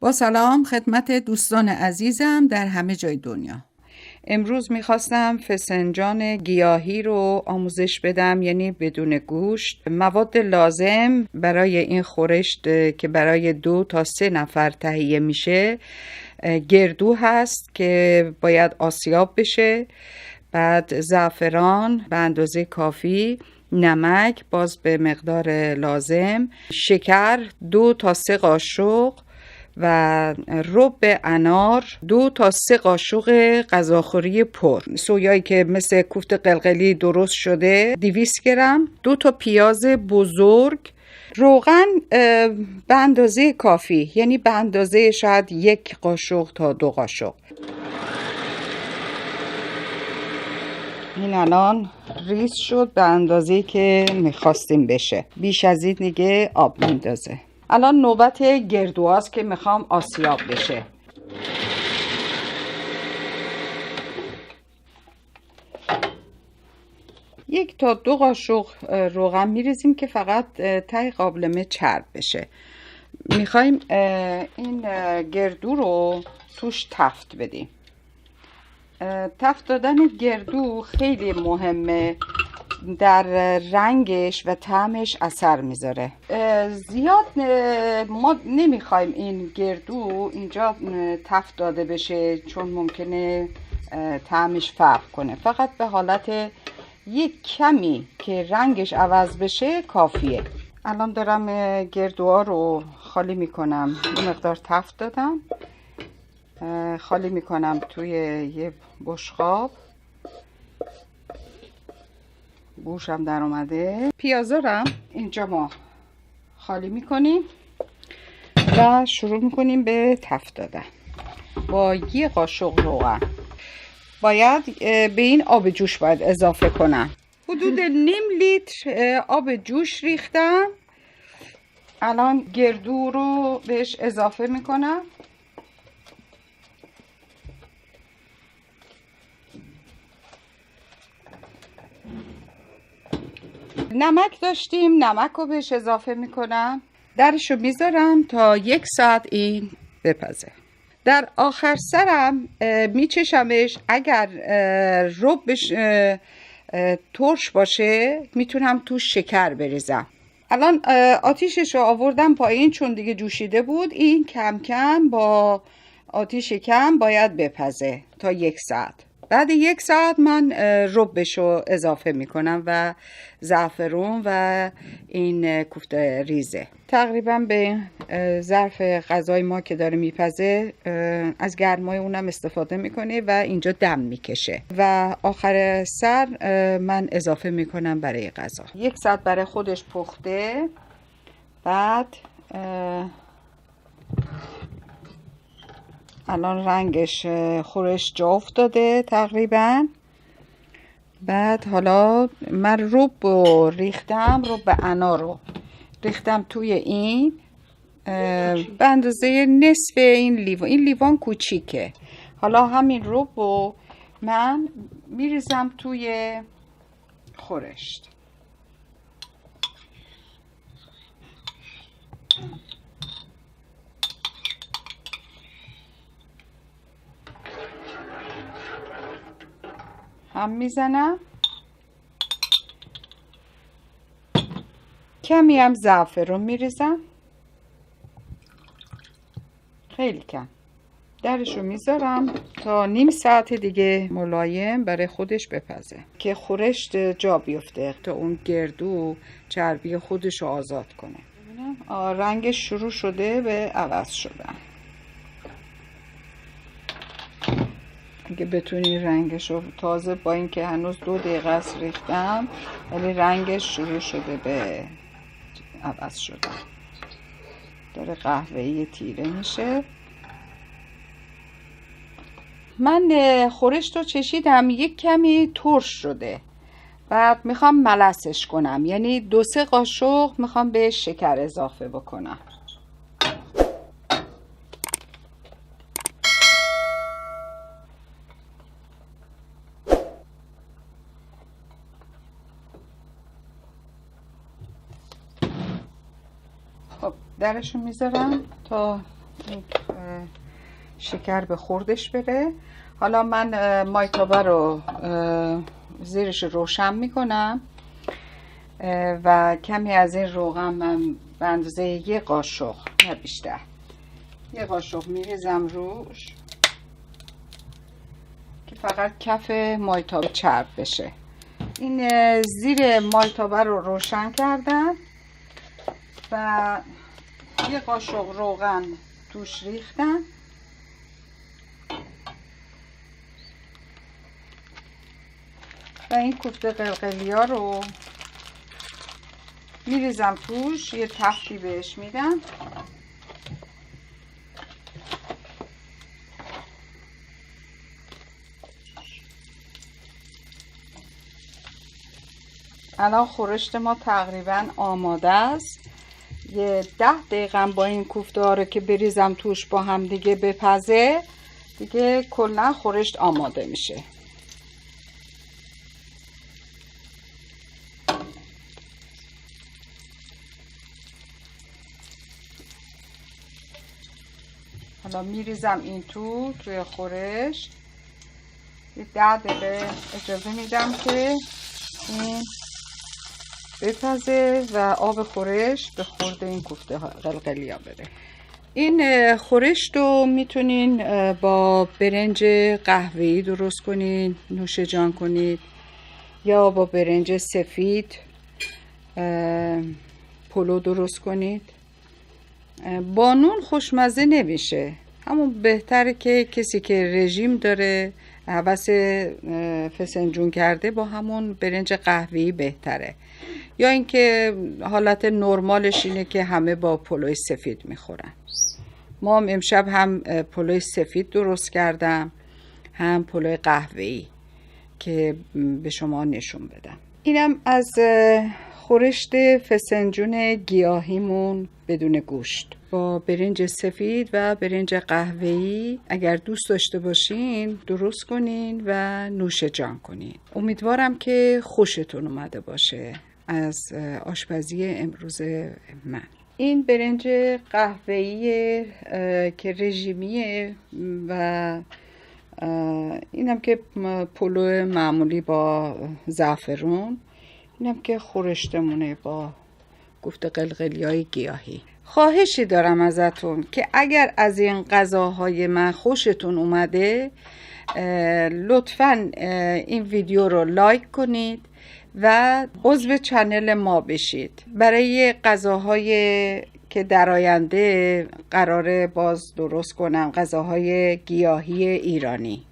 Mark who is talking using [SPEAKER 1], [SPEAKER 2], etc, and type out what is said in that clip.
[SPEAKER 1] با سلام خدمت دوستان عزیزم در همه جای دنیا. امروز میخواستم فسنجان گیاهی رو آموزش بدم، یعنی بدون گوشت. مواد لازم برای این خورشت که برای 2 تا 3 نفر تهیه میشه، گردو هست که باید آسیاب بشه، بعد زعفران به اندازه کافی، نمک باز به مقدار لازم، شکر 2 تا 3 قاشق و ربع انار، 2 تا 3 قاشق غذاخوری پر، سویایی که مثل کوفت قلقلی درست شده 200 گرم، 2 تا پیاز بزرگ، روغن به اندازه کافی، یعنی به اندازه شاید 1 قاشق تا 2 قاشق. این الان ریز شد به اندازه‌ای که میخواستیم بشه، بیش از این دیگه آب میندازه. الان نوبت گردوهاست که میخوام آسیاب بشه. یک تا 2 قاشق روغن میریزیم که فقط ته قابلمه چرب بشه. میخوایم این گردو رو توش تفت بدیم. تفت دادن گردو خیلی مهمه، در رنگش و طعمش اثر میذاره. زیاد ما نمیخوایم این گردو اینجا تفت داده بشه، چون ممکنه طعمش فرق کنه. فقط به حالت یک کمی که رنگش عوض بشه کافیه. الان دارم گردوها رو خالی میکنم. یه مقدار تفت دادم، خالی میکنم توی یه بشقاب. بوشم در اومده. پیازا رو اینجا ما خالی میکنیم و شروع میکنیم به تفت دادن. با 1 قاشق روغن باید به این آب جوش باید اضافه کنم. حدود نیم لیتر آب جوش ریختم. الان گردو رو بهش اضافه میکنم. نمک داشتیم، نمک رو بهش اضافه میکنم. درشو میذارم تا 1 ساعت این بپزه. در آخر سرم میچشمش. اگر ربش ترش باشه میتونم توش شکر بریزم. الان آتیشش رو آوردم پایین چون دیگه جوشیده بود. این کم کم با آتیش کم باید بپزه تا 1 ساعت. بعد 1 ساعت من ربش رو اضافه میکنم و زعفرون و این کوفته ریزه. تقریبا به ظرف غذای ما که داره میپزه از گرمای اونم استفاده میکنه و اینجا دم میکشه و آخر سر من اضافه میکنم برای غذا. 1 ساعت برای خودش پخته. بعد الان رنگش خورش جا افتاده تقریبا. بعد حالا من رب رو ریختم، رب انار رو ریختم توی این به اندازه نصف این لیوان. این لیوان کوچیکه. حالا همین رب رو من میریزم توی خورشت. هم میزنم. کمی هم زعفران میریزم، خیلی کم. درشو میذارم تا نیم ساعت دیگه ملایم برای خودش بپزه که خورشت جا بیفته تا اون گردو چربی خودش رو آزاد کنه. رنگش شروع شده به عوض شدن. اگه بتونی رنگش رو تازه، با اینکه هنوز 2 دقیقه است ریختم، ولی رنگش شروع شده به عوض شدن، داره قهوه‌ای تیره میشه. من خورشت رو چشیدم، یک کمی ترش شده. بعد میخوام ملسش کنم، یعنی 2 3 قاشق میخوام بهش شکر اضافه بکنم. خب درشو میذارم تا شکر به خوردش بره. حالا من مایتابه رو زیرش روشن میکنم و کمی از این روغن من به اندازه 1 قاشق، نه بیشتر، 1 قاشق میریزم روش که فقط کف مایتابه چرب بشه. این زیر مایتابه رو روشن کردم و 1 قاشق روغن توش ریختم و این کوفته قلقلیا رو میریزم توش، یه تفتی بهش میدم. الان خورشت ما تقریبا آماده است. یه 10 دقیقه با این کوفته ها رو که بریزم توش با هم دیگه بپزه، دیگه کلا خورشت آماده میشه. حالا میریزم این توی خورشت، یه 10 دقیقه اجازه میدم که این بپزه و آب خورشت به خورد این کوفته قلقلیا بره. این خورشت رو میتونین با برنج قهوه‌ای درست کنین، نوش جان کنید، یا با برنج سفید پلو درست کنید. با نون خوشمزه نمیشه. همون بهتره که کسی که رژیم داره، هوس فسنجون کرده، با همون برنج قهوه‌ای بهتره. یا اینکه حالت نرمالش اینه که همه با پلوی سفید میخورن. ما هم امشب هم پلوی سفید درست کردم، هم پلوی قهوه‌ای که به شما نشون بدم. اینم از خورشت فسنجون گیاهیمون بدون گوشت با برنج سفید و برنج قهوه‌ای. اگر دوست داشته باشین درست کنین و نوش جان کنین. امیدوارم که خوشتون اومده باشه از آشپزی امروز من. این برنج قهوه‌ای که رژیمیه و اینم که پلو معمولی با زعفرون، اینم که خورشتمونه با کوفته قلقلیای گیاهی. خواهشی دارم ازتون که اگر از این غذاهای من خوشتون اومده، لطفاً این ویدیو رو لایک کنید و عضو چنل ما بشید برای غذاهای که در آینده قراره باز درست کنم، غذاهای گیاهی ایرانی.